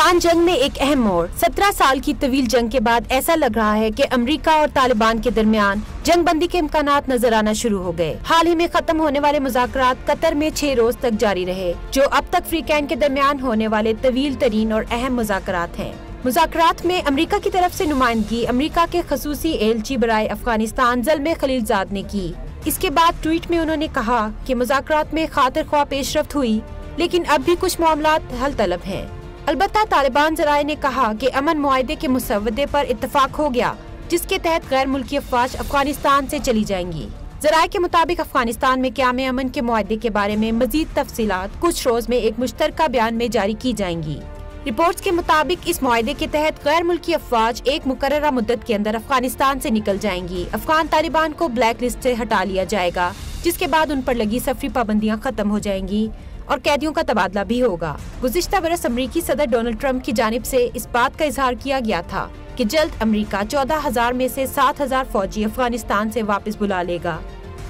अफगान जंग में एक अहम मोड़। 17 साल की तवील जंग के बाद ऐसा लग रहा है कि अमेरिका और तालिबान के दरमियान जंग बंदी के इम्कानात नजर आना शुरू हो गए। हाल ही में खत्म होने वाले मुज़ाकरात कतर में 6 रोज तक जारी रहे, जो अब तक फ्रीकैन के दरमियान होने वाले तवील तरीन और अहम मुज़ाकरात हैं। मुज़ाकरात में अमेरिका की तरफ से नुमाइंदगी अमेरिका के खसूसी एलची बराए अफगानिस्तान ज़ल्मे खलीलजाद ने की। इसके बाद ट्वीट में उन्होंने कहा कि मुज़ाकरात में खातिर ख्वाह पेशरफ्त हुई, लेकिन अब भी कुछ मामलात हल तलब हैं। अलबत्ता तालिबान ज़राए ने कहा कि अमन मुआहदे के मुसव्वदे पर इत्तफाक हो गया, जिसके तहत गैर मुल्की अफवाज अफगानिस्तान से चली जाएंगी। ज़राए के मुताबिक अफगानिस्तान में क़याम अमन के मुआहदे के बारे में मजीद तफसीलात कुछ रोज में एक मुश्तरका बयान में जारी की जाएंगी। रिपोर्ट्स के मुताबिक इस मुआहदे के तहत गैर मुल्की अफवाज एक मुकर्ररा मुद्दत के अंदर अफगानिस्तान से निकल जाएंगी। अफगान तालिबान को ब्लैक लिस्ट से हटा लिया जाएगा, जिसके बाद उन पर लगी सफरी पाबंदियां खत्म हो जाएंगी और कैदियों का तबादला भी होगा। गुज़िश्ता बरस अमरीकी सदर डोनाल्ड ट्रंप की जानिब से इस बात का इजहार किया गया था कि जल्द अमरीका 14,000 में से 7,000 फौजी अफगानिस्तान से वापस बुला लेगा।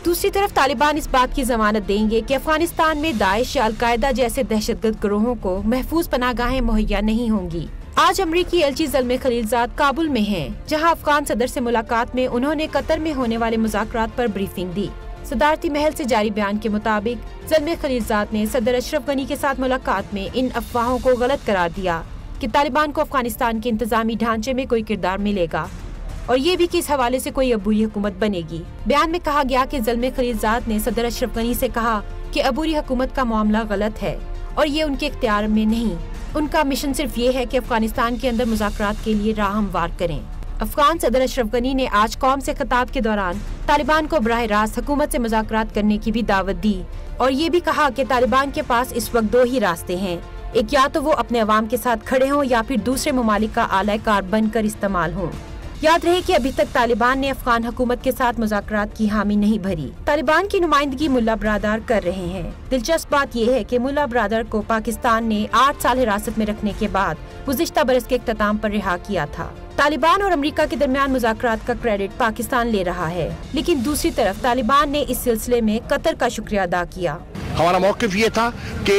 दूसरी तरफ तालिबान इस बात की जमानत देंगे कि अफगानिस्तान में दाइश या अलकायदा जैसे दहशतगर्द गिरोहों को महफूज पनाहगाहें मुहैया नहीं होंगी। आज अमरीकी एलची ज़ल्मे खलीलजाद काबुल में हैं, जहां अफगान सदर से मुलाकात में उन्होंने कतर में होने वाले मुज़ाकरात पर ब्रीफिंग दी। सदारती महल से जारी बयान के मुताबिक ज़ल्मे खलीलजाद ने सदर अशरफ गनी के साथ मुलाकात में इन अफवाहों को गलत करार दिया कि तालिबान को अफगानिस्तान के इंतजामी ढांचे में कोई किरदार मिलेगा, और ये भी कि इस हवाले से कोई अबूरी हुकूमत बनेगी। बयान में कहा गया कि ज़ल्मे खलीलजाद ने सदर अशरफ गनी से कहा कि अबूरी हुकूमत का मामला गलत है और ये उनके इख्तियार में नहीं। उनका मिशन सिर्फ ये है कि अफगानिस्तान के अंदर मुज़ाकरात के लिए राह हमवार करें। अफगान सदर अशरफ गनी ने आज कौम से खिताब के दौरान तालिबान को बराह रास्त हुकूमत से मुज़ाकरात करने की भी दावत दी और ये भी कहा कि तालिबान के पास इस वक्त 2 ही रास्ते हैं, एक या तो वो अपने अवाम के साथ खड़े हों या फिर दूसरे ममालिक का आला कार बनकर इस्तेमाल हों। याद रहे कि अभी तक तालिबान ने अफगान हुकूमत के साथ मुज़ाकरात की हामी नहीं भरी। तालिबान की नुमाइंदगी मुल्ला बरादर कर रहे हैं। दिलचस्प बात यह है कि मुल्ला बरादर को पाकिस्तान ने 8 साल हिरासत में रखने के बाद गुज़िश्ता बरस के इख्तिताम पर रिहा किया था। तालिबान और अमेरिका के दरमियान मुज़ाकरात का क्रेडिट पाकिस्तान ले रहा है, लेकिन दूसरी तरफ तालिबान ने इस सिलसिले में कतर का शुक्रिया अदा किया। हमारा मौक़िफ़ ये था कि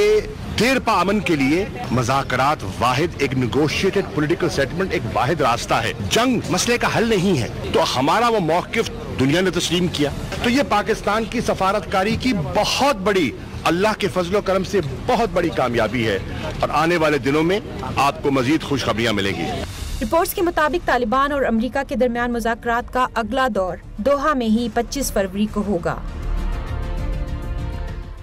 देरपा अमन के लिए मुज़ाकरात वाहिद एक नेगोशिएटेड पॉलिटिकल सेटलमेंट एक वाहिद रास्ता है, जंग मसले का हल नहीं है। तो हमारा वो मौक़िफ़ दुनिया ने तस्लीम किया। तो ये पाकिस्तान की सफारतकारी की बहुत बड़ी, अल्लाह के फजलो करम से बहुत बड़ी कामयाबी है और आने वाले दिनों में आपको मजीद खुशखबरियाँ मिलेंगी। रिपोर्ट्स के मुताबिक तालिबान और अमेरिका के दरमियान मुज़ाकरात का अगला दौर दोहा में ही 25 फरवरी को होगा।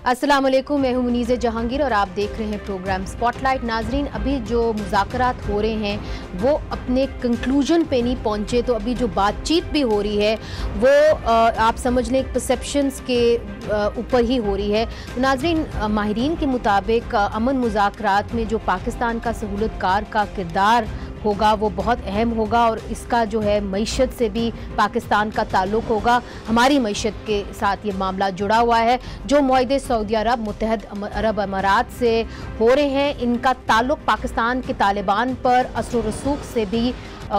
अस्सलाम वालेकुम, मैं हूं मुनीज़े जहांगीर और आप देख रहे हैं प्रोग्राम स्पॉटलाइट। नाजरीन, अभी जो मुज़ाकरात हो रहे हैं वो अपने कंक्लूजन पे नहीं पहुंचे, तो अभी जो बातचीत भी हो रही है वो आप समझ लें परसेप्शंस के ऊपर ही हो रही है। तो नाजरीन, माहिरीन के मुताबिक अमन मुज़ाकरात में जो पाकिस्तान का सहूलतकार का किरदार होगा वो बहुत अहम होगा और इसका जो है मईशत से भी पाकिस्तान का ताल्लुक़ होगा। हमारी मईशत के साथ ये मामला जुड़ा हुआ है। जो मुआहदे सऊदी अरब, मुत्तहद अरब अमारात से हो रहे हैं, इनका ताल्लुक़ पाकिस्तान के तालिबान पर असर व रसूख से भी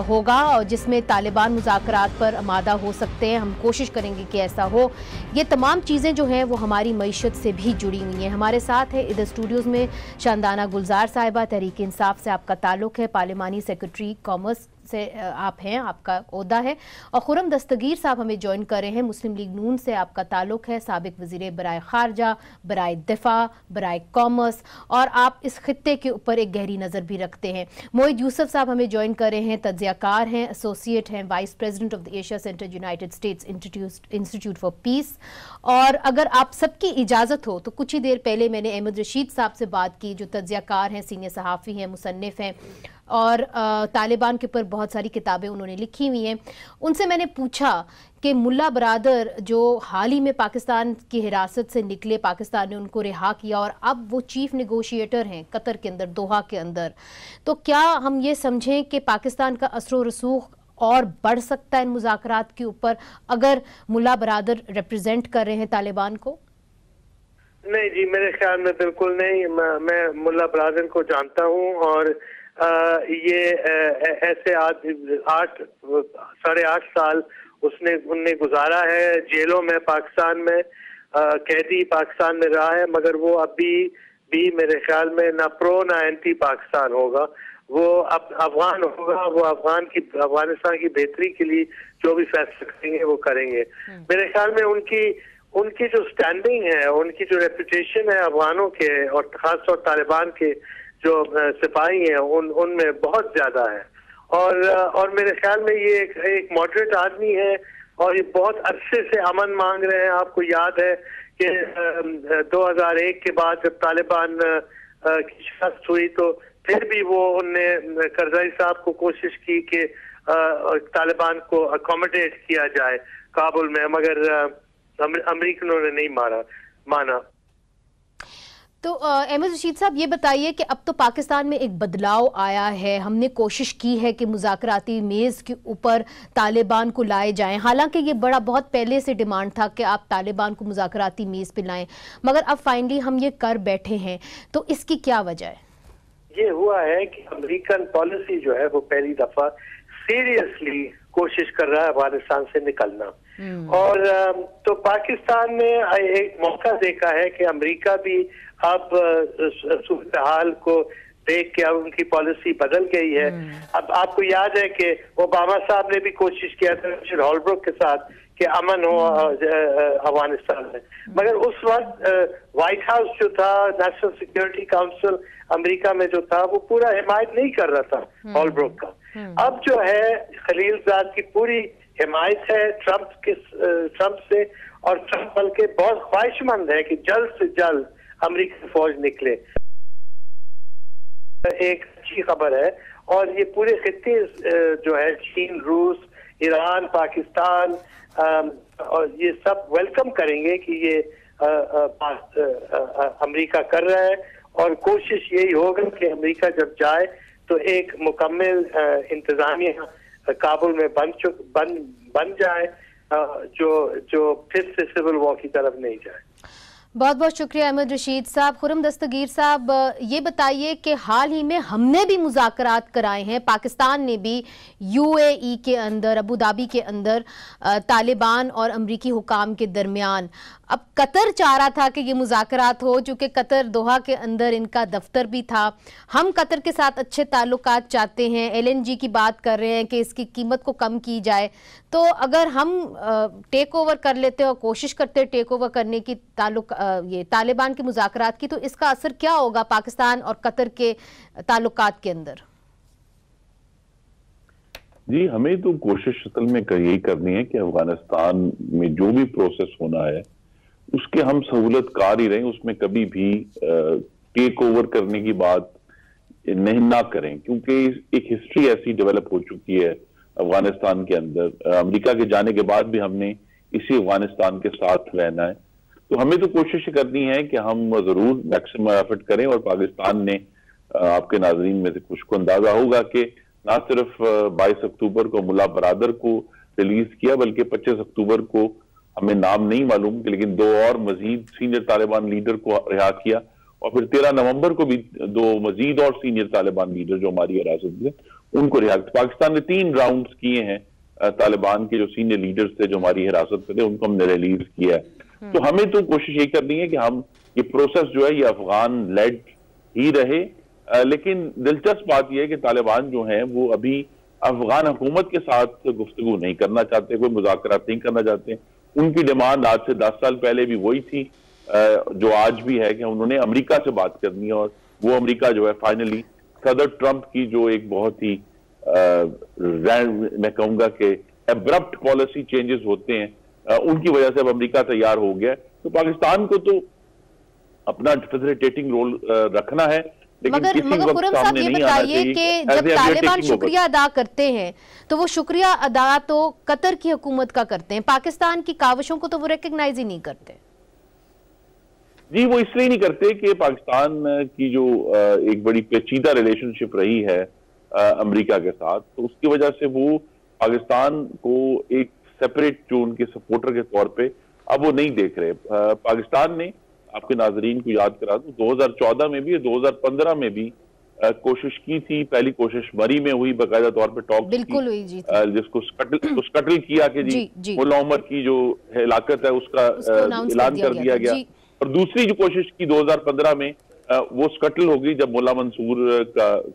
होगा और जिसमें तालिबान मुज़ाकरात पर आमादा हो सकते हैं। हम कोशिश करेंगे कि ऐसा हो। ये तमाम चीज़ें जो हैं वो हमारी मईशत से भी जुड़ी हुई हैं। हमारे साथ है इधर स्टूडियोज़ में शानदाना गुलजार साहिबा, तहरीक इंसाफ से आपका ताल्लुक़ है, पार्लिमानी सेक्रेटरी कॉमर्स से आप हैं, आपका ओहदा है, और खुरम दस्तगीर साहब हमें ज्वाइन कर रहे हैं, मुस्लिम लीग नून से आपका ताल्लुक़ है, साबिक वज़ीर बराए ख़ारजा, बराए दिफा, बराए कॉमर्स, और आप इस खित्ते के ऊपर एक गहरी नज़र भी रखते हैं। मोहित यूसुफ साहब हमें ज्वाइन कर रहे हैं, तज्ज़ियाकार हैं, एसोसिएट हैं, vice president of the Asia centre United states institute for piece. और अगर आप सबकी इजाज़त हो तो कुछ ही देर पहले मैंने अहमद रशीद साहब से बात की, जो तज्ज़ियाकार हैं, सीनियर सहाफ़ी हैं, मुसन्निफ़ हैं और तालिबान के ऊपर बहुत सारी किताबें उन्होंने लिखी हुई हैं। उनसे मैंने पूछा कि मुल्ला बरादर जो हाल ही में पाकिस्तान की हिरासत से निकले, पाकिस्तान ने उनको रिहा किया और अब वो चीफ नेगोशिएटर हैं कतर के अंदर, दोहा के अंदर, तो क्या हम ये समझें कि पाकिस्तान का असर व रसूख और बढ़ सकता है इन मुज़ाकरात के ऊपर अगर मुल्ला बरादर रिप्रेजेंट कर रहे हैं तालिबान को? नहीं जी, मेरे ख्याल में बिल्कुल नहीं। मैं मुल्ला बरादर को जानता हूँ और ये ऐसे आज 8.5 साल उनने गुजारा है जेलों में, पाकिस्तान में कैदी पाकिस्तान में रहा है, मगर वो अभी भी मेरे ख्याल में ना प्रो ना एंटी पाकिस्तान होगा। وہ افغان ہوگا، وہ افغانستان کی بہتری کے لیے جو بھی فیصلہ کریں گے وہ کریں گے. میرے خیال میں ان کی جو سٹینڈنگ ہے، ان کی جو ریپوٹیشن ہے افغانوں کے اور خاص طور طالبان کے جو سپاہی ہیں ان میں بہت زیادہ ہے. اور میرے خیال میں یہ ایک ماڈریٹ آدمی ہے اور یہ بہت عرصے سے امن مانگ رہے ہیں. آپ کو یاد ہے کہ 2001 کے بعد جب طالبان کی شکست ہوئی تو پھر بھی ان نے کرزائی صاحب کو کوشش کی کہ طالبان کو اکوموڈیٹ کیا جائے کابل میں، مگر امریکنوں نے نہیں مانا. تو احمد رشید صاحب یہ بتائیے کہ اب تو پاکستان میں ایک بدلاؤ آیا ہے، ہم نے کوشش کی ہے کہ مذاکراتی میز کے اوپر طالبان کو لائے جائیں، حالانکہ یہ بہت پہلے سے ڈیمانڈ تھا کہ آپ طالبان کو مذاکراتی میز پہ لائیں، مگر اب فائنلی ہم یہ کر بیٹھے ہیں، تو اس کی کیا وجہ ہے؟ یہ ہوا ہے کہ امریکن پالیسی جو ہے وہ پہلی دفعہ سیریسلی کوشش کر رہا ہے افغانستان سے نکلنا، اور تو پاکستان نے ایک موقع دیکھا ہے کہ امریکہ بھی اب صورتحال کو دیکھ کے اب ان کی پالیسی بدل گئی ہے. اب آپ کو یاد ہے کہ اوباما صاحب نے بھی کوشش کیا تھا رچرڈ ہولبروک کے ساتھ کہ امن ہو افغانستان میں، مگر اس وقت وائٹ ہاؤس جو تھا، نیشنل سیکیورٹی کاؤنسل امریکہ میں جو تھا، وہ پورا حمایت نہیں کر رہا تھا ہولبروک کا. اب جو ہے خلیل زاد کی پوری حمایت ہے ٹرمپ سے، اور ٹرمپ بلکہ بہت خواہش مند ہے کہ جلد سے جلد امریکی فوج نکلے. ایک اچھی خبر ہے، اور یہ پورے خطے جو ہے چین، روس، ایران، پاکستان اور یہ سب ویلکم کریں گے کہ یہ امریکہ کر رہا ہے، اور کوشش یہی ہوگا کہ امریکہ جب جائے تو ایک مکمل انتظامیہ کابل میں بن جائے جو پھر سے سول وار کی طرف نہیں جائے. بہت بہت شکریہ احمد رشید صاحب. خرم دستگیر صاحب یہ بتائیے کہ حال ہی میں ہم نے بھی مذاکرات کرائے ہیں، پاکستان نے بھی UAE کے اندر، ابو دھابی کے اندر طالبان اور امریکی حکام کے درمیان. اب قطر چاہ رہا تھا کہ یہ مذاکرات ہو، چونکہ قطر دوحہ کے اندر ان کا دفتر بھی تھا. ہم قطر کے ساتھ اچھے تعلقات چاہتے ہیں، LNG کی بات کر رہے ہیں کہ اس کی قیمت کو کم کی جائے. تو اگر ہم ٹیک اوور کر لیتے اور کوشش کرتے ٹیک اوور کرنے کی یہ طالبان کے مذاکرات کی، تو اس کا اثر کیا ہوگا پاکستان اور قطر کے تعلقات کے اندر؟ جی ہمیں تو کوشش اصل میں یہی کرنی ہے کہ افغانستان میں جو بھی پروسیس ہونا ہے اس کے ہم سہولت کار ہی رہیں، اس میں کبھی بھی ٹیک اوور کرنے کی بات نہ کریں، کیونکہ ایک ہسٹری ایسی ڈیولپ ہو چکی ہے افغانستان کے اندر. امریکہ کے جانے کے بعد بھی ہم نے اسی افغانستان کے ساتھ رہنا ہے. تو ہمیں تو کوشش کرنی ہے کہ ہم ضرور میکسیمم ایفرٹ کریں، اور پاکستان نے آپ کے ناظرین میں سے کچھ کو اندازہ ہوگا کہ نہ صرف 22 اکتوبر کو ملا برادر کو ریلیز کیا، بلکہ 25 اکتوبر کو ہمیں نام نہیں معلوم لیکن 2 اور مزید سینئر طالبان لیڈر کو رہا کیا، اور پھر 13 نومبر کو بھی 2 مزید اور سینئر طالبان لیڈر جو ہماری حراست میں ان کو رہا. پاکستان نے 3 راؤنڈز کیے ہیں طالبان کے جو سینئر لیڈرز تھے جو ہماری حراست میں تھے، ان کو ہم نے ریلیز کیا ہے. تو ہمیں تو کوشش یہی کرنی ہے کہ ہم یہ پروسیس جو ہے یہ افغان لیڈ ہی رہے. لیکن دلچسپ بات یہ ہے کہ طالبان جو ہیں وہ ابھی افغان حکومت کے ساتھ گفتگو نہیں کرنا چاہتے، کوئی مذاکرات نہیں کرنا چاہتے. ان کی ڈیمانڈ آج سے 10 سال پہلے بھی وہی تھی جو آج بھی ہے، کہ انہوں نے امریکہ سے بات کرنی ہے، اور وہ امریکہ جو ہے فائنلی صدر ٹرمپ کی جو ایک بہت ہی میں کہوں گا کہ ایبرپٹ پالیسی چینجز ہوتے ہیں، ان کی وجہ سے اب امریکہ تیار ہو گیا. تو پاکستان کو تو اپنا فیسیلیٹیٹنگ رول رکھنا ہے، مگر خرم صاحب یہ بتائیے کہ جب طالبان شکریہ ادا کرتے ہیں تو وہ شکریہ ادا تو قطر کی حکومت کا کرتے ہیں، پاکستان کی کاوشوں کو تو وہ ریکگنائز ہی نہیں کرتے. جی وہ اس لیے نہیں کرتے کہ پاکستان کی جو ایک بڑی پیچیدہ ریلیشن شپ رہی ہے امریکہ کے ساتھ، تو اس کی وجہ سے وہ پاکستان کو ایک سیپریٹ جو ان کے سپورٹر کے طور پہ اب وہ نہیں دیکھ رہے. پاکستان نے آپ کے ناظرین کو یاد کرا دوں 2014 میں بھی 2015 میں بھی کوشش کی تھی. پہلی کوشش مری میں ہوئی، باقاعدہ طور پہ ٹاک بالکل ہوئی جی، جس کو سکٹل کیا کہ جی ملا عمر کی جو ہلاکت ہے اس کا اعلان کر دیا گیا. اور دوسری جو کوشش کی 2015 میں وہ سکٹل ہوگی جب مولا منصور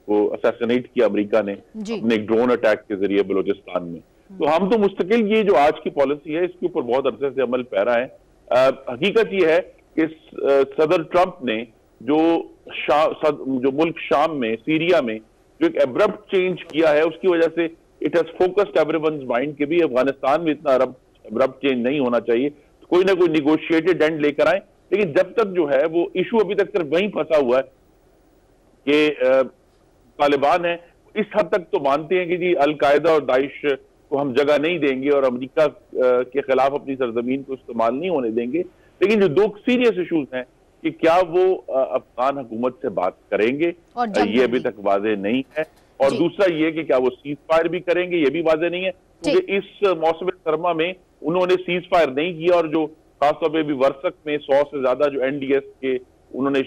کو اسیسنیٹ کیا امریکہ نے اپنے ایک ڈرون اٹیک کے ذریعے بلوچستان میں. تو ہم تو مستقل یہ جو آج کی پالیسی ہے اس کے اوپر بہت عرصے سے عمل پیرا ہے. حقیقت یہ ہے کہ صدر ٹرمپ نے جو ملک شام میں سیریا میں جو ایک ایبرپٹ چینج کیا ہے اس کی وجہ سے it has focused every one's mind کہ بھی افغانستان میں اتنا ایبرپٹ چینج نہیں ہونا چاہیے, کوئی نہ کوئی نیگوشیٹڈ اینڈ لے کر آئیں. لیکن جب تک جو ہے وہ ایشو ابھی تک صرف وہیں پھنسا ہوا ہے کہ طالبان ہیں, اس حد تک تو مانتے ہیں کہ جی القاعدہ اور داعش کو ہم جگہ نہیں دیں گے اور امریکہ کے خلاف اپنی سرزمین کو استعمال نہیں ہونے دیں گے. لیکن جو دو سیریس ایشوز ہیں کہ کیا وہ افغان حکومت سے بات کریں گے, یہ ابھی تک واضح نہیں ہے. اور دوسرا یہ کہ کیا وہ سیز فائر بھی کریں گے, یہ بھی واضح نہیں ہے, کیونکہ اس موسم سرما میں انہوں نے سیز فائر نہیں کیا اور جو خاص طور پہ بھی ورسک میں 100 سے زیادہ جو این ڈی ایس کے انہوں نے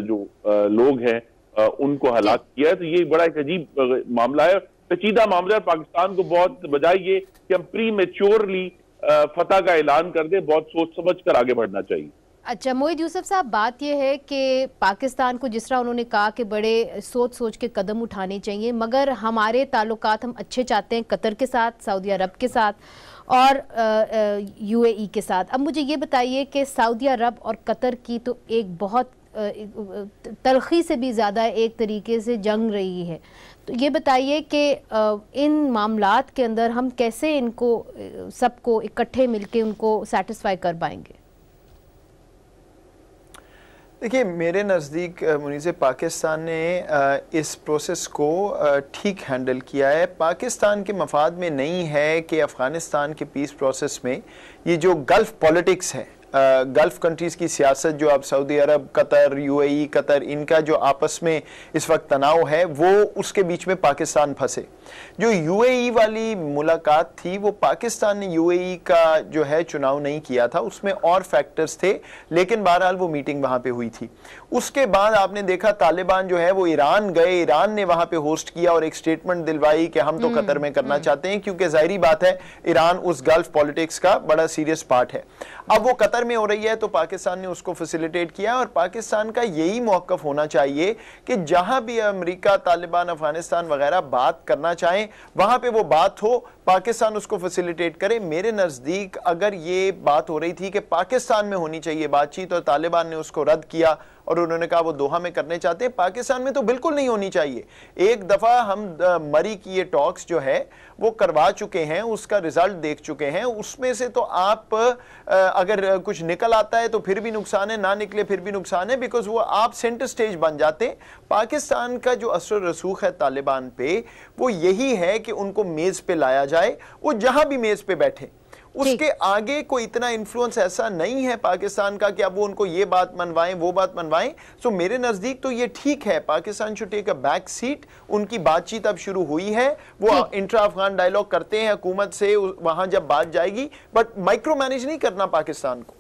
جو لوگ ہیں ان کو ہلاک کیا ہے. تو یہ بڑا ایک عجیب معاملہ ہے, پیچیدہ معاملہ ہے. پاکستان کو بہت بجائے یہ کہ ہم پری میچورلی فتح کا اعلان کر دیں, بہت سوچ سمجھ کر آگے بڑھنا چاہیے. اچھا موحد یوسف صاحب, بات یہ ہے کہ پاکستان کو جس طرح انہوں نے کہا کہ بڑے سوچ کے قدم اٹھانے چاہیے, مگر ہمارے تعلقات ہم اچھے چاہتے ہیں قطر کے ساتھ, سعودی عرب کے ساتھ اور یو اے ای کے ساتھ. اب مجھے یہ بتائیے کہ سعودی عرب اور قطر کی تو ایک بہت تلخی سے بھی زیادہ ایک طریقے سے جنگ رہی ہے, تو یہ بتائیے کہ ان معاملات کے اندر ہم کیسے ان کو سب کو اکٹھے مل کے ان کو سیٹسفائی کر پائیں گے؟ دیکھیے میرے نزدیک منیز پاکستان نے اس پروسیس کو ٹھیک ہینڈل کیا ہے. پاکستان کے مفاد میں نہیں ہے کہ افغانستان کے پیس پروسیس میں یہ جو گلف پولیٹکس ہے, گلف کنٹریز کی سیاست جو اب سعودی عرب, قطر, یو اے ای, قطر, ان کا جو آپس میں اس وقت تناؤ ہے وہ اس کے بیچ میں پاکستان پھنسے. جو یو اے ای والی ملاقات تھی وہ پاکستان نے یو اے ای کا جو ہے چناؤ نہیں کیا تھا, اس میں اور فیکٹرز تھے, لیکن بہرحال وہ میٹنگ وہاں پہ ہوئی تھی. اس کے بعد آپ نے دیکھا طالبان جو ہے وہ ایران گئے, ایران نے وہاں پہ ہوسٹ کیا اور ایک سٹیٹمنٹ دلوائی کہ ہم تو قطر میں کرنا چاہتے ہیں, کیونکہ ظاہری بات ہے ایران اس گلف پولیٹکس کا بڑا سیریس پارٹ ہے. اب وہ قطر میں ہو رہی ہے تو پاکستان نے اس کو فیسیلیٹیٹ کیا, اور پاکستان کا یہی موقف ہونا چاہیے کہ جہاں بھی امریکہ, طالبان, افغانستان وغیرہ بات کرنا چاہیں وہاں پہ وہ بات ہو, پاکستان اس کو فیسیلیٹیٹ کرے. میرے نزدیک اگر یہ بات ہو رہی تھی کہ پاکستان میں ہونی چاہیے بات چیت اور طالبان نے اس کو رد کیا اور انہوں نے کہا وہ دوحہ میں کرنے چاہتے ہیں, پاکستان میں تو بالکل نہیں ہونی چاہیے. ایک دفعہ ہم مری کی یہ ٹاکس جو ہے وہ کروا چکے ہیں, اس کا رزلٹ دیکھ چکے ہیں, اس میں سے تو آپ اگر کچھ نکل آتا ہے تو پھر بھی نقصان ہے, نہ نکلے پھر بھی نقصان ہے, بیکاز وہ آپ سینٹر سٹیج بن جاتے ہیں. پاکستان کا جو اثر و رسوخ ہے طالبان پہ وہ یہی ہے کہ ان کو میز پہ لایا جائے, وہ جہاں بھی میز پہ بیٹھے, اس کے آگے کوئی اتنا انفلوئنس ایسا نہیں ہے پاکستان کا کہ اب وہ ان کو یہ بات منوائیں وہ بات منوائیں. سو میرے نزدیک تو یہ ٹھیک ہے, Pakistan should take a back seat. ان کی بات چیت اب شروع ہوئی ہے, وہ انٹرا افغان ڈائیلاگ کرتے ہیں حکومت سے وہاں جب بات جائے گی, بٹ مائکرو مینیج نہیں کرنا پاکستان کو.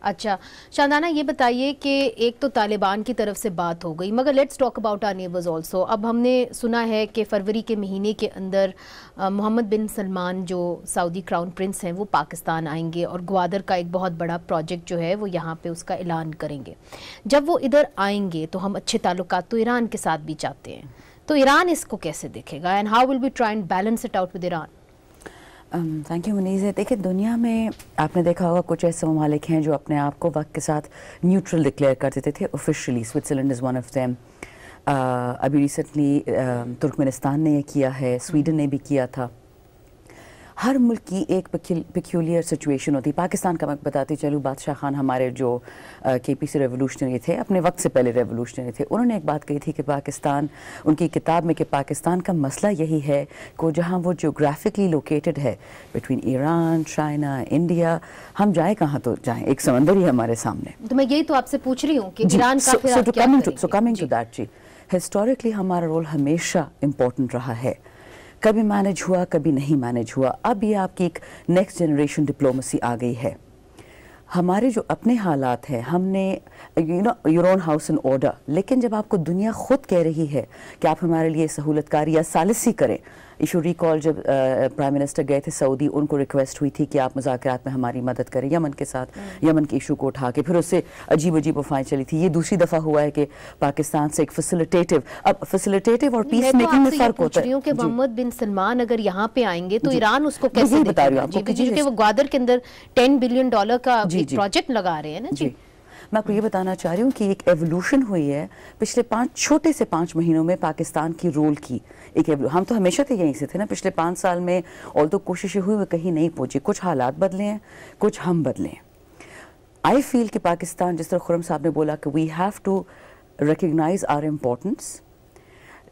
اچھا شاندانہ, یہ بتائیے کہ ایک تو طالبان کی طرف سے بات ہو گئی, مگر let's talk about our neighbours also. اب ہم نے سنا ہے کہ فروری کے مہینے کے اندر محمد بن سلمان جو سعودی کراؤن پرنس ہیں وہ پاکستان آئیں گے اور گوادر کا ایک بہت بڑا پروجیکٹ جو ہے وہ یہاں پہ اس کا اعلان کریں گے. جب وہ ادھر آئیں گے تو ہم اچھے تعلقات تو ایران کے ساتھ بھی چاہتے ہیں, تو ایران اس کو کیسے دیکھے گا, and how will be try and balance it out with Iran? Thank you Muneeza. دیکھیں دنیا میں آپ نے دیکھا ہوگا کچھ ایسے ممالک ہیں جو اپنے آپ کو وقت کے ساتھ نیوٹرل ڈکلیئر کر دیتے تھے officially. Switzerland is one of them. ابھی ریسنٹلی ترکمنستان نے یہ کیا ہے, سویڈن نے بھی کیا تھا. ہر ملک کی ایک پیکیولر سچویشن ہوتی. پاکستان کا میں بتاتی چلوں, بادشاہ خان ہمارے جو کے پی سی ریولوشنری تھے, اپنے وقت سے پہلے ریولوشنری تھے, انہوں نے ایک بات کہی تھی کہ پاکستان, ان کی کتاب میں, کہ پاکستان کا مسئلہ یہی ہے کہ جہاں وہ جیوگرافکلی لوکیٹڈ ہے بٹوین ایران, چائنا, انڈیا, ہم جائیں کہاں تو جائیں, ایک سمندر ہی ہمارے سامنے. تو میں یہی تو آپ سے پوچھ رہی ہوں کہ ایران کا پھر آپ کیا کریں گے؟ سو کمنگ ٹو دیٹ جی, ہسٹوریکلی ہمارا رول ہمیشہ امپورٹنٹ رہا ہے. کبھی مینج ہوا, کبھی نہیں مینج ہوا. اب یہ آپ کی ایک نیکسٹ جنریشن ڈپلومسی آ گئی ہے. ہمارے جو اپنے حالات ہیں, ہم نے your own house in order, لیکن جب آپ کو دنیا خود کہہ رہی ہے کہ آپ ہمارے لیے سہولت کاری یا ثالثی کریں, इफ यू रिकॉल जब प्राइम मिनिस्टर गए थे सऊदी, उनको रिक्वेस्ट हुई थी कि आप मुज़ाकरात में हमारी मदद करें यमन के साथ, यमन के इशू को उठा के, फिर उससे अजीब अजीब वफाएं चली थी। ये दूसरी दफ़ा हुआ है कि पाकिस्तान से एक फैसिलिटेटिव, अब फैसिलिटेटिव और पीस मेकिंग में फ़र्क होता है। कि मोहम्मद बिन सलमान अगर यहाँ पे आएंगे तो ईरान उसको कैसे बता रही हूँ आपको, क्योंकि वो ग्वादर के अंदर $10 बिलियन का प्रोजेक्ट लगा रहे हैं ना जी। मैं आपको ये बताना चाह रही हूँ कि एक एवोल्यूशन हुई है पिछले 5 महीनों में पाकिस्तान की रोल की एक हम तो हमेशा थे यहीं से थे ना, पिछले 5 साल में और तो कोशिशें हुई वो कहीं नहीं पहुंची, कुछ हालात बदले हैं, कुछ हम बदले हैं। आई फील कि पाकिस्तान, जिस तरह खुरम साहब ने बोला कि we have to recognise our importance,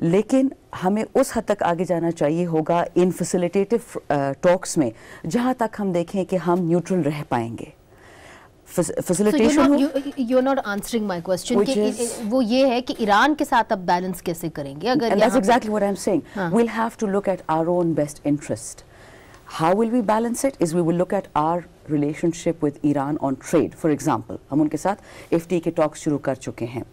लेकिन हमें उस हद तक आगे जाना चाहिए होगा इन फैसिलिटेटिव टॉक्स में जहाँ तक हम देखें कि हम न्यूट्रल रह पाएंगे। you're not answering my question कि वो ये है कि ईरान के साथ अब बैलेंस कैसे करेंगे अगर and that's exactly what I'm saying. We'll have to look at our own best interest. How will we balance it is we will look at our relationship with Iran on trade. For example, हम उनके साथ FTA के talks शुरू कर चुके हैं,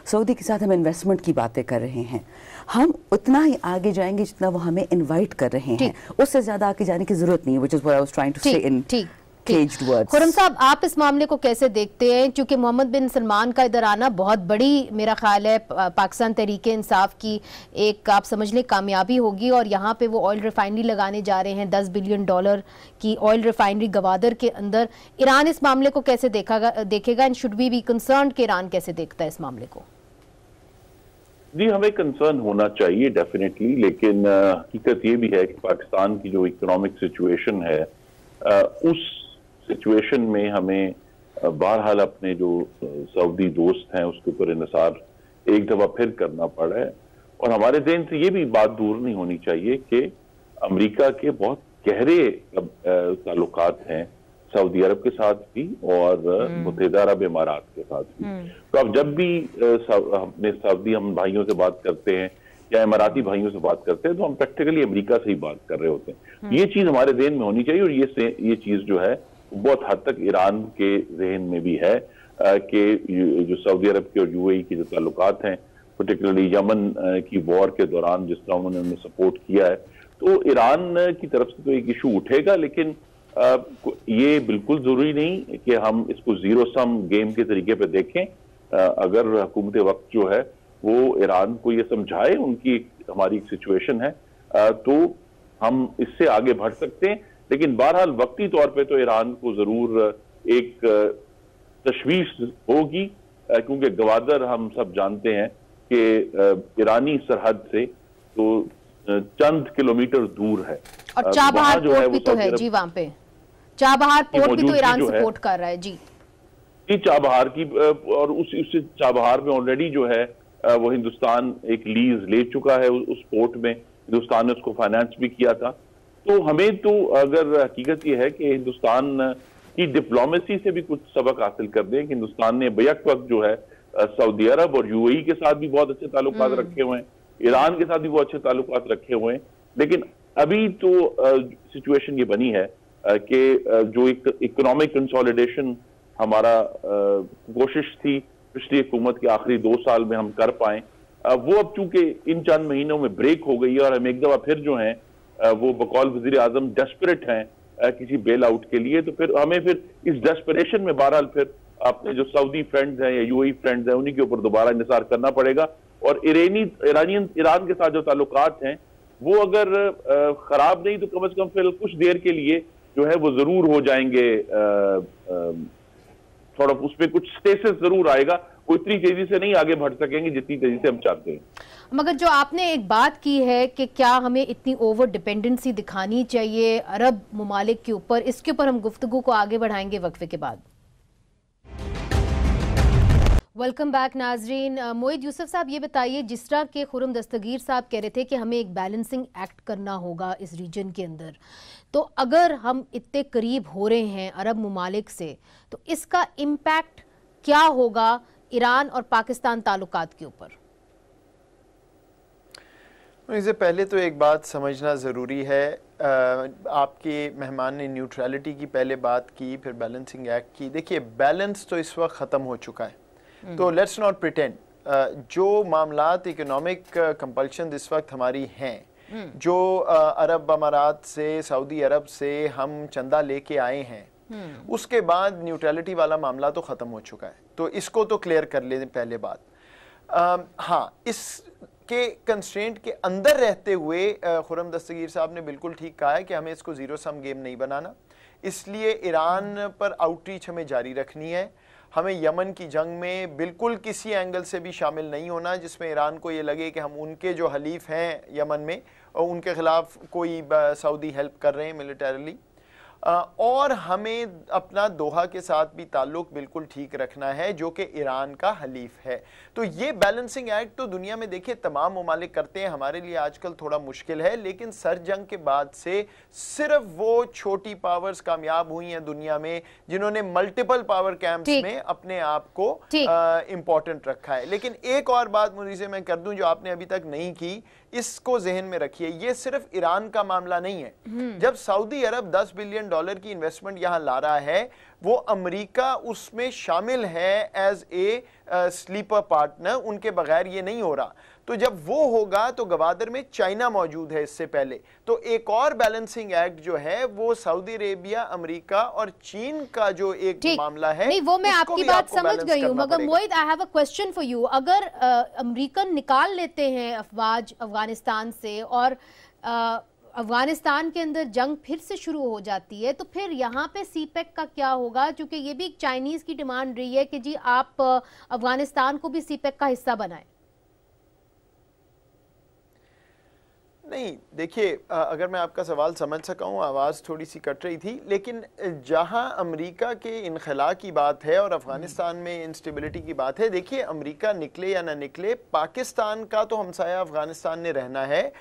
Saudi के साथ हम इन्वेस्टमेंट की बातें कर रहे हैं, हम उतना ही आगे जाएंगे जितना वो हमें इनवाइट कर रहे हैं, उससे ज्यादा आगे जाने की जरूरत नहीं है, which is what I was trying to say in Khurram साहब, आप इस मामले को कैसे देखते हैं? क्योंकि मोहम्मद बिन सलमान का इधर आना बहुत बड़ी, मेरा ख्याल है, पाकिस्तान तहरीके इंसाफ की एक आप समझ लें कामयाबी होगी, और यहाँ पे वो ऑयल रिफाइनरी लगाने जा रहे हैं, $10 बिलियन की ऑयल रिफाइनरी गवादर के अंदर। ईरान इस मामले को कैसे देखेगा and should we be concerned कि ईरान कैसे देखता है इस मामले को? जी, हमें कंसर्न होना चाहिए डेफिनेटली, लेकिन हकीकत ये भी है कि पाकिस्तान की जो इकोनॉमिक सिचुएशन है, उस सिचुएशन में हमें बहरहाल अपने जो सऊदी दोस्त हैं उसके ऊपर इन्हिसार एक दफा फिर करना पड़ा है। और हमारे ज़हन से ये भी बात दूर नहीं होनी चाहिए कि अमेरिका के बहुत गहरे ताल्लुकात हैं सऊदी अरब के साथ भी और मुत्तहिदा अरब इमारात के साथ भी। तो अब जब भी अपने सऊदी हम भाइयों से बात करते हैं या इमाराती भाइयों से बात करते हैं तो हम प्रैक्टिकली अमेरिका से ही बात कर रहे होते हैं। ये चीज हमारे ज़हन में होनी चाहिए, और ये चीज जो है बहुत हद तक ईरान के ज़हन में भी है कि जो सऊदी अरब के और यूएई के जो ताल्लुकात हैं, पर्टिकुलरली यमन की वॉर के दौरान जिस तरह उन्होंने उन्हें सपोर्ट किया है, तो ईरान की तरफ से तो एक इशू उठेगा, लेकिन ये बिल्कुल जरूरी नहीं कि हम इसको जीरो सम गेम के तरीके पे देखें। अगर हुकूमत वक्त जो है वो ईरान को ये समझाए उनकी हमारी एक सिचुएशन है, तो हम इससे आगे बढ़ सकते हैं। लेकिन बहरहाल वक्ती तौर पे तो ईरान को जरूर एक तशवीश होगी, क्योंकि गवादर हम सब जानते हैं कि ईरानी सरहद से तो चंद किलोमीटर दूर है, और चाबहार पोर्ट भी तो है जी, वहां पे चाबहार पोर्ट भी तो ईरान सपोर्ट कर रहा है जी। चाबहार की, और उस चाबहार में ऑलरेडी जो है वो हिंदुस्तान एक लीज ले चुका है, उस पोर्ट में हिंदुस्तान ने उसको फाइनेंस भी किया था। तो हमें तो अगर हकीकत ये है कि हिंदुस्तान की डिप्लोमेसी से भी कुछ सबक हासिल कर दें कि हिंदुस्तान ने बैक वक्त जो है सऊदी अरब और यूएई के साथ भी बहुत अच्छे ताल्लुकात रखे हुए हैं, ईरान के साथ भी बहुत अच्छे ताल्लुकात रखे हुए हैं। लेकिन अभी तो सिचुएशन ये बनी है कि जो इकोनॉमिक कंसोलिडेशन हमारा कोशिश थी पिछली हुकूमत के आखिरी 2 साल में हम कर पाए, वो अब चूंकि इन चंद महीनों में ब्रेक हो गई है, और हम एक दफा फिर जो है वो बकौल वजीर आजम डेस्परेट हैं किसी बेल आउट के लिए, तो फिर हमें फिर इस डेस्परेशन में बहरहाल फिर अपने जो सऊदी फ्रेंड्स हैं या यूएई फ्रेंड्स हैं उन्हीं के ऊपर दोबारा इंतजार करना पड़ेगा। और ईरान के साथ जो ताल्लुकात हैं वो अगर खराब नहीं तो कम से कम फिर कुछ देर के लिए जो है वो जरूर हो जाएंगे, थोड़ा उसमें कुछ स्टेसिस जरूर आएगा, वो इतनी तेजी से नहीं आगे बढ़ सकेंगे जितनी तेजी से हम चाहते हैं। मगर जो आपने एक बात की है कि क्या हमें इतनी ओवर डिपेंडेंसी दिखानी चाहिए अरब मुमालिक के ऊपर, इसके ऊपर हम गुफ्तगू को आगे बढ़ाएंगे वक्फे के बाद। वेलकम बैक नाजरीन। मोहित यूसुफ साहब, ये बताइए, जिस तरह के खुरम दस्तगीर साहब कह रहे थे कि हमें एक बैलेंसिंग एक्ट करना होगा इस रीजन के अंदर, तो अगर हम इतने करीब हो रहे हैं अरब मुमालिक से तो इसका इम्पैक्ट क्या होगा ईरान और पाकिस्तान ताल्लुकात के ऊपर? इससे पहले तो एक बात समझना ज़रूरी है, आपके मेहमान ने न्यूट्रलिटी की पहले बात की, फिर बैलेंसिंग एक्ट की। देखिए, बैलेंस तो इस वक्त ख़त्म हो चुका है, तो लेट्स नॉट प्रिटेंड जो मामलात इकोनॉमिक कंपल्शन इस वक्त हमारी हैं जो अरब अमारात से, सऊदी अरब से हम चंदा लेके आए हैं, उसके बाद न्यूट्रलिटी वाला मामला तो ख़त्म हो चुका है। तो इसको तो क्लियर कर लें पहले बात। हाँ, इसके कंस्ट्रेंट के अंदर रहते हुए खुर्रम दस्तगीर साहब ने बिल्कुल ठीक कहा है कि हमें इसको ज़ीरो सम गेम नहीं बनाना, इसलिए ईरान पर आउटरीच हमें जारी रखनी है। हमें यमन की जंग में बिल्कुल किसी एंगल से भी शामिल नहीं होना जिसमें ईरान को ये लगे कि हम उनके जो हलीफ हैं यमन में और उनके ख़िलाफ़ कोई सऊदी हेल्प कर रहे हैं मिलिटरीली। और हमें अपना दोहा के साथ भी ताल्लुक बिल्कुल ठीक रखना है जो कि ईरान का हलीफ है। तो ये बैलेंसिंग एक्ट तो दुनिया में देखिए तमाम ममालिक करते हैं, हमारे लिए आजकल थोड़ा मुश्किल है, लेकिन सर जंग के बाद से सिर्फ वो छोटी पावर्स कामयाब हुई हैं दुनिया में जिन्होंने मल्टीपल पावर कैंप्स में अपने आप को इम्पोर्टेंट रखा है। लेकिन एक और बात मुझे मैं कर दूं जो आपने अभी तक नहीं की, इसको जहन में रखिए, ये सिर्फ ईरान का मामला नहीं है। जब सऊदी अरब $10 बिलियन की इन्वेस्टमेंट यहां ला रहा है, वो अमेरिका उसमें शामिल है एज ए स्लीपर पार्टनर, उनके बगैर ये नहीं हो रहा। तो जब वो होगा तो गवादर में चाइना मौजूद है इससे पहले। तो एक और बैलेंसिंग एक्ट जो है वो सऊदी अरेबिया, अमेरिका और चीन का जो एक मामला है, नहीं वो मैं आपकी बात समझ गई हूँ, मगर Mohit I have a question for you. अगर अमेरिकन निकाल लेते हैं अफवाज अफगानिस्तान से और अफगानिस्तान के अंदर जंग फिर से शुरू हो जाती है, तो फिर यहाँ पे सीपेक का क्या होगा? क्योंकि ये भी चाइनीज की डिमांड रही है कि जी आप अफगानिस्तान को भी सीपेक का हिस्सा बनाएं। नहीं देखिए, अगर मैं आपका सवाल समझ सका हूँ, आवाज़ थोड़ी सी कट रही थी, लेकिन जहाँ अमेरिका के इनखला की बात है और अफगानिस्तान में इंस्टेबिलिटी की बात है, देखिए अमेरिका निकले या ना निकले, पाकिस्तान का तो हमसाया अफगानिस्तान ने रहना है।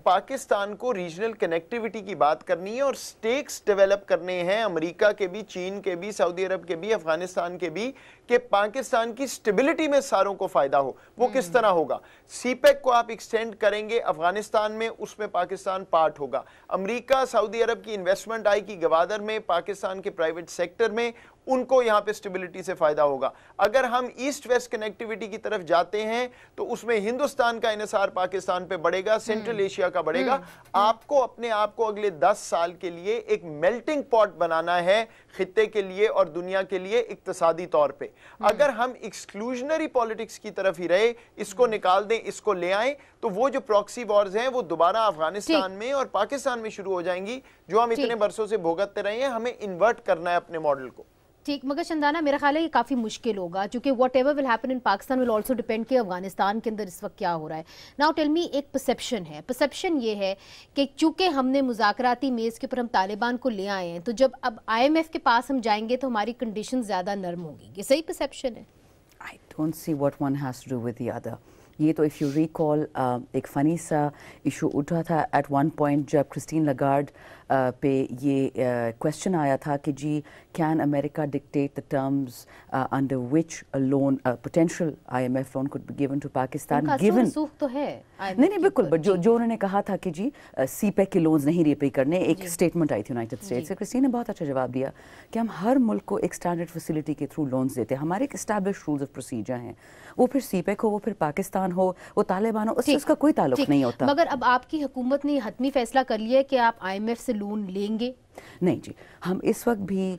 पाकिस्तान को रीजनल कनेक्टिविटी की बात करनी है और स्टेक्स डेवलप करने हैं अमेरिका के भी, चीन के भी, सऊदी अरब के भी, अफगानिस्तान के भी, कि पाकिस्तान की स्टेबिलिटी में सारों को फायदा हो। वो किस तरह होगा? सीपेक को आप एक्सटेंड करेंगे अफगानिस्तान में, उसमें पाकिस्तान पार्ट होगा। अमेरिका, सऊदी अरब की इन्वेस्टमेंट आएगी गवादर में, पाकिस्तान के प्राइवेट सेक्टर में, उनको यहां पे स्टेबिलिटी से फायदा होगा। अगर हम ईस्ट वेस्ट कनेक्टिविटी की तरफ जाते हैं तो उसमें हिंदुस्तान का इन्हिसार पाकिस्तान पे बढ़ेगा, सेंट्रल एशिया का बढ़ेगा। आपको अपने आप को अगले 10 साल के लिए एक मेल्टिंग पॉट बनाना है खित्ते के लिए और दुनिया के लिए इक्तिसादी तौर पे। अगर हम एक्सक्लूजनरी पॉलिटिक्स की तरफ ही रहे, इसको निकाल दें, इसको ले आए, तो वो जो प्रॉक्सी वॉर्स हैं वो दोबारा अफगानिस्तान में और पाकिस्तान में शुरू हो जाएंगी, जो हम इतने बरसों से भोगतते रहे हैं। हमें इन्वर्ट करना है अपने मॉडल को। ठीक, मगर चंदाना मेरा ख्याल है ये काफ़ी मुश्किल होगा, क्योंकि what ever will happen in Pakistan will also depend कि अफगानिस्तान के अंदर इस वक्त क्या हो रहा है। नाउ टेल मी, एक परसेप्शन है, परसेप्शन ये है कि चूंकि हमने मुज़ाकराती मेज़ के ऊपर हम तालिबान को ले आए हैं, तो जब अब IMF के पास हम जाएंगे तो हमारी कंडीशन ज़्यादा नर्म होगी। ये सही परसेप्शन है? I don't see what one has to do with the other. ये तो इफ़ यू रिकॉल एक फ़नी सा इशू उठा था एट वन पॉइंट जब क्रिस्टीन लगार्ड पे ये क्वेश्चन आया था कि जी can America dictate the terms under which a loan potential IMF loan could be given to Pakistan given तो है नहीं बिल्कुल, बट जो उन्होंने कहा था कि जी सीपेक के लोन्स नहीं रीपे करने, एक स्टेटमेंट आई थी यूनाइटेड स्टेट्स से। क्रिस्टीन ने बहुत अच्छा जवाब दिया कि हम हर मुल्क को एक स्टैंडर्ड फैसिलिटी के थ्रू लोन्स देते हैं, हमारे एक एस्टैब्लिश रूल्स ऑफ प्रोसीजर हैं, वो फिर सीपेक हो, वो फिर पाकिस्तान हो, वो तालिबान हो, उससे उसका कोई ताल्लुक नहीं होता। मगर अब आपकी हुकूमत ने हतमी फैसला कर लिया है कि आप IMF से लोन लेंगे? नहीं जी, हम इस वक्त भी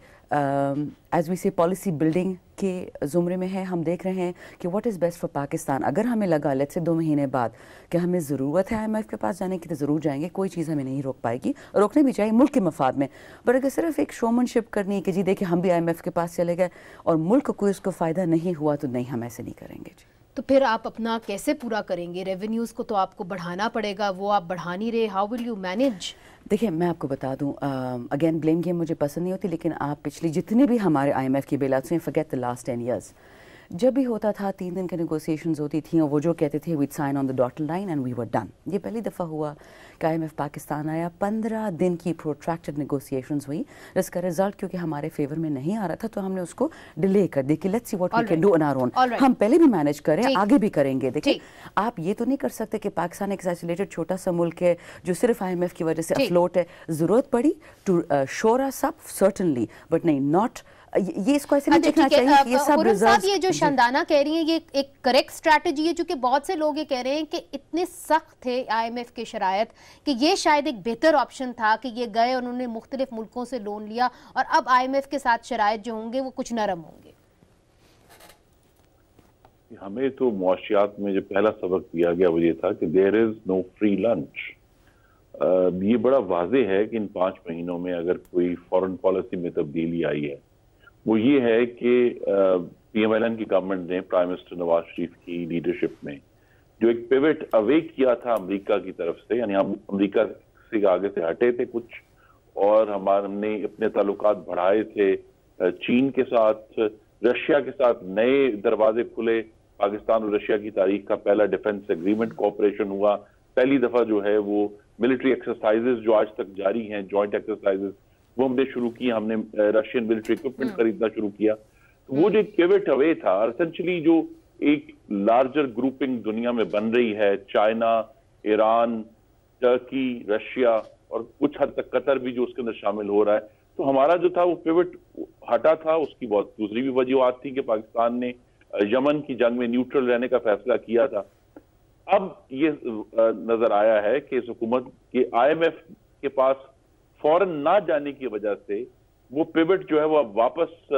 एज वी से पॉलिसी बिल्डिंग के ज़ुमरे में है। हम देख रहे हैं कि what is best for Pakistan. अगर हमें लगा लेट्स से 2 महीने बाद कि हमें ज़रूरत है IMF के पास जाने की, तो ज़रूर जाएंगे, कोई चीज़ हमें नहीं रोक पाएगी, रोकने भी चाहिए मुल्क के मफाद में। पर अगर सिर्फ एक शोमनशिप करनी है कि जी देखिए हम भी IMF के पास चले गए और मुल्क को कोई उसको फ़ायदा नहीं हुआ, तो नहीं, हम ऐसे नहीं करेंगे जी। तो फिर आप अपना कैसे पूरा करेंगे? रेवेन्यूज़ को तो आपको बढ़ाना पड़ेगा, वो आप बढ़ा नहीं रहे, हाउ विल यू मैनेज? देखिए मैं आपको बता दूं, अगेन ब्लेम गेम मुझे पसंद नहीं होती, लेकिन आप पिछली जितने भी हमारे IMF की बेलआउट्स हैं, फॉरगेट द लास्ट 10 years, जब भी होता था 3 दिन की नेगोशिएशंस होती थी और वो जो कहते थे we sign on the dotted line and we were done. ये पहली दफ़ा हुआ कि IMF पाकिस्तान आया, 15 दिन की प्रोट्रैक्टेड नेगोशिएशंस हुई, जिसका रिजल्ट क्योंकि हमारे फेवर में नहीं आ रहा था, तो हमने उसको डिले कर दी कि let's see what we can do on our own. हम पहले भी मैनेज करें, आगे भी करेंगे। देखिए आप ये तो नहीं कर सकते कि पाकिस्तान एक आइसोलेटेड छोटा सा मुल्क है जो सिर्फ IMF की वजह से अफ्लोट है। ज़रूरत पड़ी टू शोर अस अप सर्टेनली, बट नहीं, नॉट یہ اس کو ایسے نہیں دیکھنا چاہیے کہ یہ سب صاحب یہ جو شاندانہ کہہ رہی ہیں یہ ایک کریکٹ اسٹریٹجی ہے، چونکہ بہت سے لوگ یہ کہہ رہے ہیں کہ اتنے سخت تھے آئی ایم ایف کے شرائط کہ یہ شاید ایک بہتر آپشن تھا کہ یہ گئے اور انہوں نے مختلف ملکوں سے لون لیا، اور اب آئی ایم ایف کے ساتھ شرائط جو ہوں گے وہ کچھ نرم ہوں گے۔ ہمیں تو معاشیات میں جو پہلا سبق دیا گیا وہ یہ تھا کہ دیر از نو فری لنچ۔ یہ بڑا واضح ہے کہ ان 5 مہینوں میں اگر کوئی فورن پالیسی میں تبدیلی آئی ہے وہ یہ ہے کہ پی ایم ایل این کی گورنمنٹ نے پرائم منسٹر نواز شریف کی لیڈرشپ میں جو ایک پیوٹ اوے کیا تھا امریکہ کی طرف سے، یعنی ہم امریکہ سے آگے سے ہٹے تھے کچھ اور ہم نے اپنے تعلقات بڑھائے تھے چین کے ساتھ، رشیا کے ساتھ نئے دروازے کھلے، پاکستان اور رشیا کی تاریخ کا پہلا ڈیفنس ایگریمنٹ کوآپریشن ہوا، پہلی دفعہ جو ہے وہ ملٹری ایکسرسائزز جو آج تک جاری ہیں، جوائنٹ ایکسرسائزز وہ ہم نے شروع کی، ہم نے رشین ملٹری اکوپمنٹ خریدنا شروع کیا۔ وہ جو ایک پیوٹ اوے تھا، اسینشلی جو ایک لارجر گروپنگ دنیا میں بن رہی ہے، چائنا، ایران، ترکی، رشیا اور کچھ حد تک قطر بھی جو اس کے اندر شامل ہو رہا ہے، تو ہمارا جو تھا وہ پیوٹ ہٹا تھا۔ اس کی بہت دوسری بھی وجوہات تھی کہ پاکستان نے یمن کی جنگ میں نیوٹرل رہنے کا فیصلہ کیا تھا۔ اب یہ نظر آیا ہے کہ اس حکومت کے آئی ایم ایف کے پاس فوراً نہ جانے کی وجہ سے وہ پیوٹ جو ہے وہ اب واپس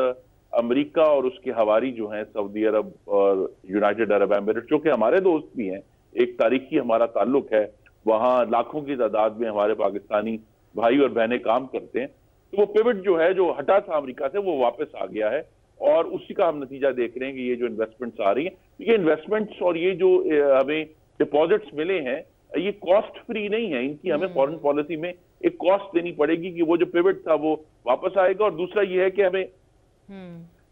امریکہ اور اس کے حواری جو ہیں سعودی عرب اور یونائٹڈ عرب ایمریٹ، جو کہ ہمارے دوست بھی ہیں، ایک تاریخی ہمارا تعلق ہے، وہاں لاکھوں کی تعداد میں ہمارے پاکستانی بھائی اور بہنیں کام کرتے ہیں، تو وہ پیوٹ جو ہے جو ہٹا تھا امریکہ سے وہ واپس آ گیا ہے، اور اسی کا ہم نتیجہ دیکھ رہے ہیں کہ یہ جو انویسٹمنٹس آ رہی ہیں، یہ انویسٹمنٹس اور یہ جو ہمیں ڈپازٹس ملے ہیں یہ کاسٹ فری نہیں ہے، ان کی ہمیں فورن پالیسی میں ایک کاسٹ دینی پڑے گی کہ وہ جو پیوٹ تھا وہ واپس آئے گا۔ اور دوسرا یہ ہے کہ ہمیں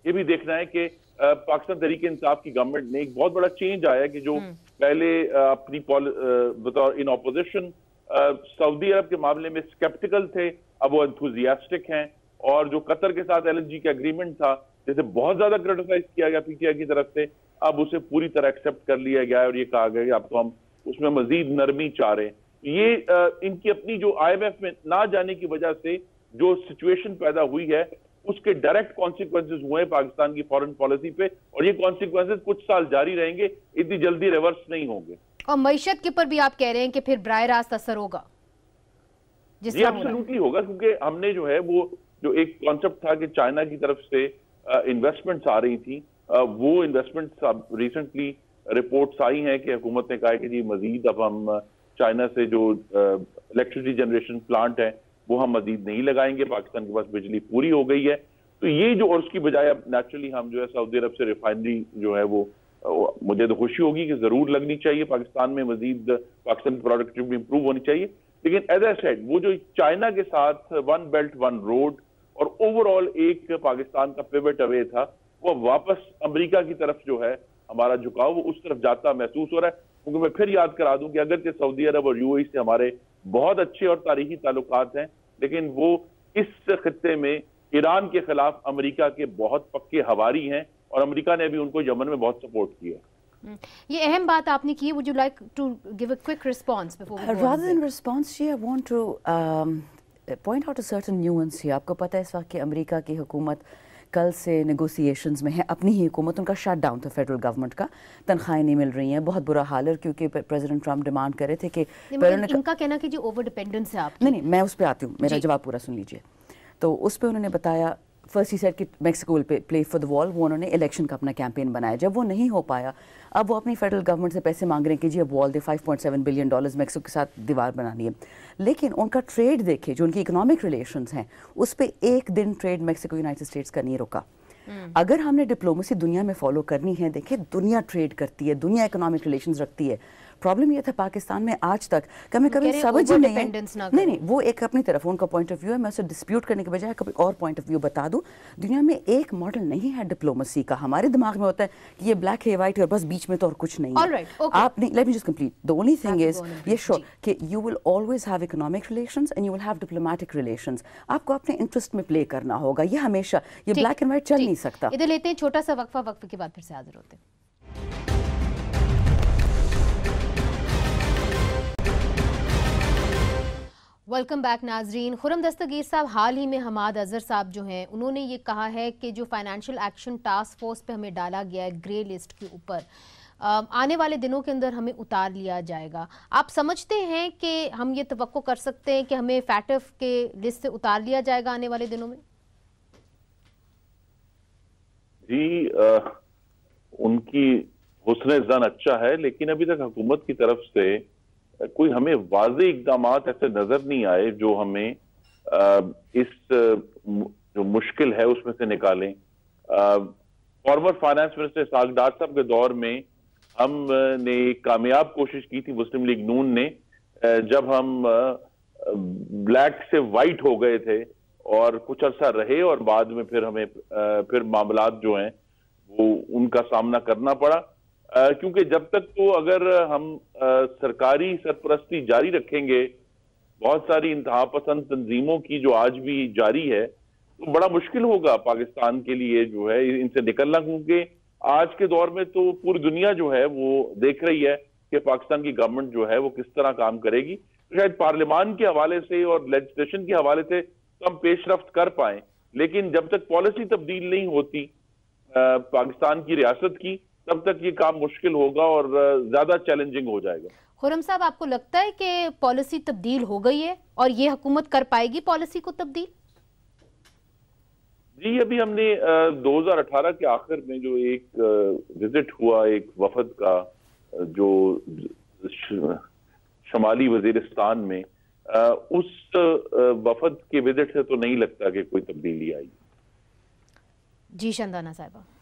یہ بھی دیکھنا ہے کہ پاکستان تحریک انصاف کی گورنمنٹ نے ایک بہت بڑا چینج آیا ہے کہ جو پہلے اپنی بطور ان اپوزیشن سعودی عرب کے معاملے میں سکیپٹیکل تھے، اب وہ انتھوزیاسٹک ہیں، اور جو قطر کے ساتھ ایل این جی کا اگریمنٹ تھا جیسے بہت زیادہ کرٹیسائز کیا گیا پی ٹی آئی کی طرف سے، اب اسے پوری طرح ایکسپٹ کر لیا گیا ہے اور یہ کہا گیا کہ اب تو ہم اس میں مزید نرمی چاہ رہے ہیں۔ یہ ان کی اپنی جو آئی ایم ایف میں نہ جانے کی وجہ سے جو سچویشن پیدا ہوئی ہے اس کے ڈائریکٹ کانسیکوینسز ہوئے ہیں پاکستان کی فورن پالیسی پہ، اور یہ کانسیکوینسز کچھ سال جاری رہیں گے، اتنی جلدی ریورس نہیں ہوں گے۔ اور معیشت کے پر بھی آپ کہہ رہے ہیں کہ پھر براہ راست اثر ہوگا؟ جی ایبسولوٹلی ہوگا، کیونکہ ہم نے جو ہے وہ جو ایک کانسیپٹ تھا کہ چائنا کی طرف سے انویسٹمنٹس آ رہی تھیں، وہ انویسٹمنٹس اب ریسنٹلی رپورٹس آئی ہیں کہ حکومت نے کہا ہے کہ جی مزید اب ہم چائنا سے جو الیکٹریسٹی جنریشن پلانٹ ہیں وہ ہم مزید نہیں لگائیں گے، پاکستان کے پاس بجلی پوری ہو گئی ہے، تو یہ جو اور اس کی بجائے اب نیچرلی ہم جو ہے سعودی عرب سے ریفائنری جو ہے وہ مجھے تو خوشی ہوگی کہ ضرور لگنی چاہیے پاکستان میں، مزید پاکستان کی پروڈکٹیوٹی امپروو ہونی چاہیے، لیکن ایز اے سیڈ وہ جو چائنا کے ساتھ ون بیلٹ ون روڈ اور اوور آل ایک پاکستان کا پیوٹ اوے تھا، وہ واپس امریکہ کی طرف جو ہے ہمارا جھکاؤ وہ اس طرف جاتا محسوس ہو رہا ہے، کیونکہ میں پھر یاد کرا دوں کہ اگرچہ سعودی عرب اور یو اے ای سے ہمارے بہت اچھے اور تاریخی تعلقات ہیں، لیکن وہ اس خطے میں ایران کے خلاف امریکہ کے بہت پکے حواری ہیں، اور امریکہ نے بھی ان کو یمن میں بہت سپورٹ کیا ہے۔ یہ اہم بات آپ نے کی، would you like to give a quick response before we go on? Rather than response, I want to point out a certain nuance here. آپ کو پتہ ہے اس وقت کہ امریکہ کی حکومت کل سے نیگوسیشنز میں ہے، اپنی ہی حکومت، ان کا شٹ ڈاؤن تھا فیڈرل گورنمنٹ کا، تنخواہیں نہیں مل رہی ہیں، بہت برا حال ہے، کیونکہ پریزیڈنٹ ٹرمپ ڈیمانڈ کر رہے تھے کہ ان کا کہنا کہ جو اوور ڈیپینڈنس ہے آپ نہیں میں اس پہ آتی ہوں، میرا جواب پورا سن لیجئے۔ تو اس پہ انہوں نے بتایا فرسٹ ہی سیڈ کہ Mexico will play for the وال، وہ انہوں نے الیکشن کا اپنا کیمپین بنایا، جب وہ نہیں ہو پایا اب وہ اپنی فیڈرل گورنمنٹ سے پیسے مانگ رہے ہیں کہ جی اب وال دے $5.7 بلین میکسیکو کے ساتھ دیوار بنانی ہے، لیکن ان کا ٹریڈ دیکھے جو ان کی اکنامک ریلیشنز ہیں اس پہ ایک دن ٹریڈ میکسیکو یونائٹڈ اسٹیٹس کا نہیں رکا۔ اگر ہم نے ڈپلومیسی دنیا میں فالو کرنی ہے، دیکھیں دنیا ٹریڈ کرتی ہے، دنیا اکنامک ریلیشنز رکھتی ہے، پرابلم یہ تھا پاکستان میں آج تک کبھی سمجھ نہیں ہے، نہیں وہ ایک اپنی طرف ان کا پوائنٹ آف ویو ہے، میں اسے ڈسپیوٹ کرنے کے بجائے کبھی اور پوائنٹ آف ویو بتا دوں۔ دنیا میں ایک ماڈل نہیں ہے ڈپلومیسی کا، ہمارے دماغ میں ہوتا ہے کہ یہ بلیک ہے وائٹ ہے اور بس بیچ میں تو اور کچھ نہیں ہے۔ آپ نہیں، let me just complete, the only thing is یہ شور کہ you will always have economic relations and you will have diplomatic relations, آپ کو اپنے انٹرسٹ میں پلے کرنا ہوگا، یہ ہمیشہ یہ بلیک اینڈ وائٹ چل نہیں سکتا۔ ادھر لیتے ہیں چھوٹا سا وقفہ، وقفے کے بعد پھر سے حاضر ہوتے ہیں۔ वेलकम बैक नाजरीन। खुर्रम दस्तगीर साहब, हाल ही में हमाद अजहर साहब जो हैं उन्होंने ये कहा है कि जो फाइनेंशियल एक्शन टास्क फोर्स पे हमें डाला गया है ग्रे लिस्ट के ऊपर, आने वाले दिनों के अंदर हमें उतार लिया जाएगा। आप समझते हैं कि हम ये तवक्को कर सकते हैं कि हमें फैटफ के लिस्ट से उतार लिया जाएगा आने वाले दिनों में? जी, उनकी हुस्न ज़न अच्छा है, लेकिन अभी तक हुकूमत की तरफ से कोई हमें वाज़ेह इक़दामात ऐसे नजर नहीं आए जो हमें इस जो मुश्किल है उसमें से निकालें। फॉर्मर फाइनेंस मिनिस्टर इसहाक डार साहब के दौर में हमने एक कामयाब कोशिश की थी मुस्लिम लीग नून ने, जब हम ब्लैक से वाइट हो गए थे और कुछ अरसा रहे और बाद में फिर हमें फिर मामलात जो हैं वो उनका सामना करना पड़ा, क्योंकि जब तक तो अगर हम सरकारी सरपरस्ती जारी रखेंगे बहुत सारी इंतहा पसंद तंजीमों की जो आज भी जारी है, तो बड़ा मुश्किल होगा पाकिस्तान के लिए जो है इनसे निकलना, क्योंकि आज के दौर में तो पूरी दुनिया जो है वो देख रही है कि पाकिस्तान की गवर्नमेंट जो है वो किस तरह काम करेगी। तो शायद पार्लियामान के हवाले से और लेजिस्लेशन के हवाले से तो हम पेशरफ्त कर पाए, लेकिन जब तक पॉलिसी तब्दील नहीं होती पाकिस्तान की रियासत की, तब तक ये काम मुश्किल होगा और ज्यादा चैलेंजिंग हो जाएगा। खुर्रम साहब, आपको लगता है कि पॉलिसी तब्दील हो गई है और ये हुकूमत कर पाएगी पॉलिसी को तब्दील? जी, अभी हमने 2018 के आखिर में जो एक विजिट हुआ एक वफद का जो शमाली वजीरिस्तान में, उस वफद के विजिट से तो नहीं लगता कि कोई तब्दीली आई। जी शंदाना साहिबा।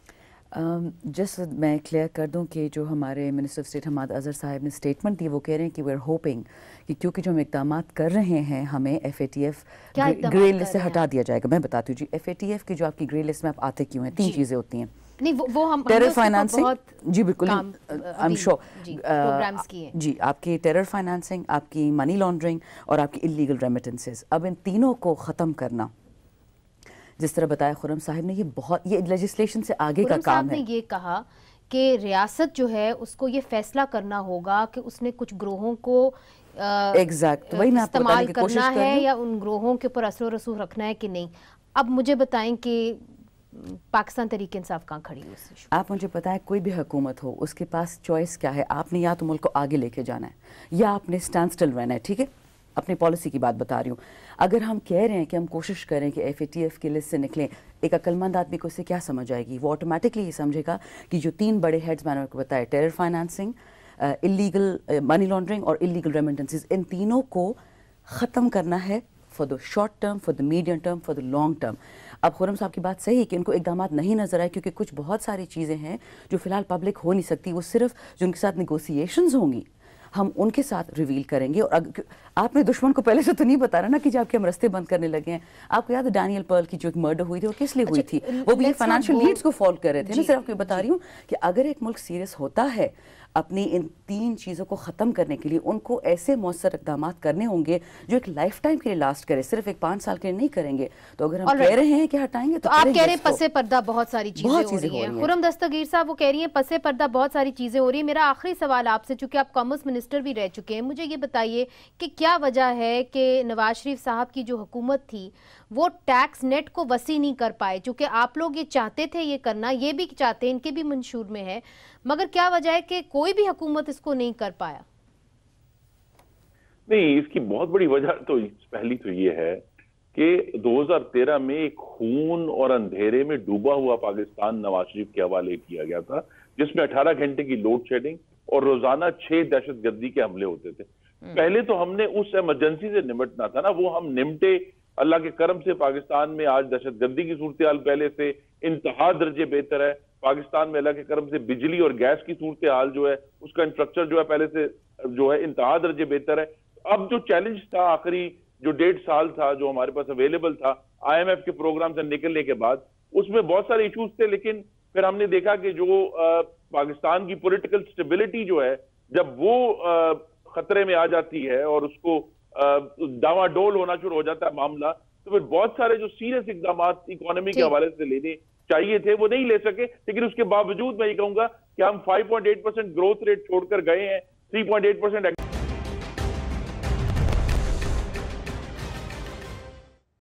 जस्ट मैं क्लियर कर दूं कि जो हमारे minister of state Hammad Azhar साहब ने स्टेटमेंट दी, वो कह रहे हैं कि वी आर होपिंग कि क्योंकि जो हम इक़दाम कर रहे हैं हमें FATF ग्रे लिस्ट से हटा दिया जाएगा। मैं बताती हूँ जी, FATF की जो आपकी ग्रे लिस्ट में आप आते क्यों हैं, 3 चीज़ें होती हैं। नहीं, वो हम टेरर फाइनेंसिंग, जी बिल्कुल, आई एम श्योर प्रोग्राम्स किए जी, आपकी टेरर फाइनेंसिंग, आपकी मनी लॉन्ड्रिंग और आपकी इलीगल रेमिटेंसेस। अब इन तीनों को ख़त्म करना, जिस तरह बताया खुर्रम साहब ने, ये लेजिस्लेशन से आगे का काम है। ने ये कहा कि रियासत जो है उसको ये फैसला करना होगा कि उसने कुछ ग्रोहों को वही मैं आपको बताने की कोशिश कर रही हूं, या उन ग्रोहों के ऊपर असर रसूख रखना है कि नहीं। अब मुझे बताएं कि पाकिस्तान तहरीक इंसाफ कहाँ खड़ी है? आप मुझे बताएं, कोई भी हुकूमत हो उसके पास चॉइस क्या है? आपने या तो मुल्क को आगे लेके जाना है या आपने स्टैंड स्टिल रहना है। ठीक है, अपनी पॉलिसी की बात बता रही हूँ। अगर हम कह रहे हैं कि हम कोशिश करें कि FATF की लिस्ट से निकलें, एक अक्लमंद आदमी को इससे क्या समझ आएगी? वो ऑटोमेटिकली ये समझेगा कि जो 3 बड़े हेड्स मैंने आपको बताए, terror financing, illegal money laundering और इलीगल रेमिटेंसेस, इन तीनों को ख़त्म करना है for the short term, for the medium term, for the long term. अब खुर्रम साहब की बात सही है कि इनको इक़दामात नहीं नजर आए, क्योंकि कुछ बहुत सारी चीज़ें हैं जो फिलहाल पब्लिक हो नहीं सकती, वो सिर्फ जो उनके साथ नेगोशिएशंस होंगी हम उनके साथ रिवील करेंगे। और आपने दुश्मन को पहले से तो नहीं बता रहा ना कि जब के हम रस्ते बंद करने लगे हैं। आपको याद है डैनियल पर्ल की जो एक मर्डर हुई थी, वो किस लिए हुई थी? वो भी फाइनेंशियल नीड्स को फॉलो कर रहे थे। मैं सिर्फ आपको बता रही हूँ कि अगर एक मुल्क सीरियस होता है अपनी इन 3 चीज़ों को ख़त्म करने के लिए, उनको ऐसे मौसर इक़दाम करने होंगे जो एक लाइफ टाइम के लिए लास्ट करे, सिर्फ एक 5 साल के लिए नहीं करेंगे। तो अगर हम कह रहे हैं कि हटाएंगे, तो आप कह रहे हैं पसे पर्दा बहुत सारी चीजें हो रही हैं। खुर्रम दस्तगीर साहब वो कह रही हैं पसे पर्दा बहुत सारी चीजें हो रही है। मेरा आखिरी सवाल आपसे, चूंकि आप कॉमर्स मिनिस्टर भी रह चुके हैं, मुझे ये बताइए कि क्या वजह है कि नवाज शरीफ साहब की जो हुकूमत थी वो टैक्स नेट को वसी नहीं कर पाए? चूंकि आप लोग ये चाहते थे ये करना, ये भी चाहते हैं, इनके भी मंशूर में है, मगर क्या वजह है कि कोई भी हुकूमत इसको नहीं कर पाया? नहीं, इसकी बहुत बड़ी वजह तो पहली तो ये है कि 2013 में एक खून और अंधेरे में डूबा हुआ पाकिस्तान नवाज शरीफ के हवाले किया गया था, जिसमें 18 घंटे की लोड शेडिंग और रोजाना 6 दहशतगर्दी के हमले होते थे। पहले तो हमने उस इमरजेंसी से निपटना था ना, वो हम निपटे। अल्लाह के करम से पाकिस्तान में आज दहशतगर्दी की सूरत हाल पहले से इंतहा दर्जे बेहतर है। पाकिस्तान में अल्लाह के करम से बिजली और गैस की सूरत हाल जो है उसका इंफ्रास्ट्रक्चर जो है पहले से जो है इंतहा दर्जे बेहतर है। अब जो चैलेंज था आखिरी जो 1.5 साल था जो हमारे पास अवेलेबल था IMF के प्रोग्राम से निकलने के बाद, उसमें बहुत सारे इश्यूज थे, लेकिन फिर हमने देखा कि जो पाकिस्तान की पॉलिटिकल स्टेबिलिटी जो है जब वो खतरे में आ जाती है और उसको डावाडोल होना शुरू हो जाता है मामला, तो फिर बहुत सारे जो सीरियस इकदाम इकोनॉमी के हवाले से लेने चाहिए थे वो नहीं ले सके। लेकिन उसके बावजूद मैं ये कहूंगा कि हम 5.8% ग्रोथ रेट छोड़कर गए हैं, 3.8%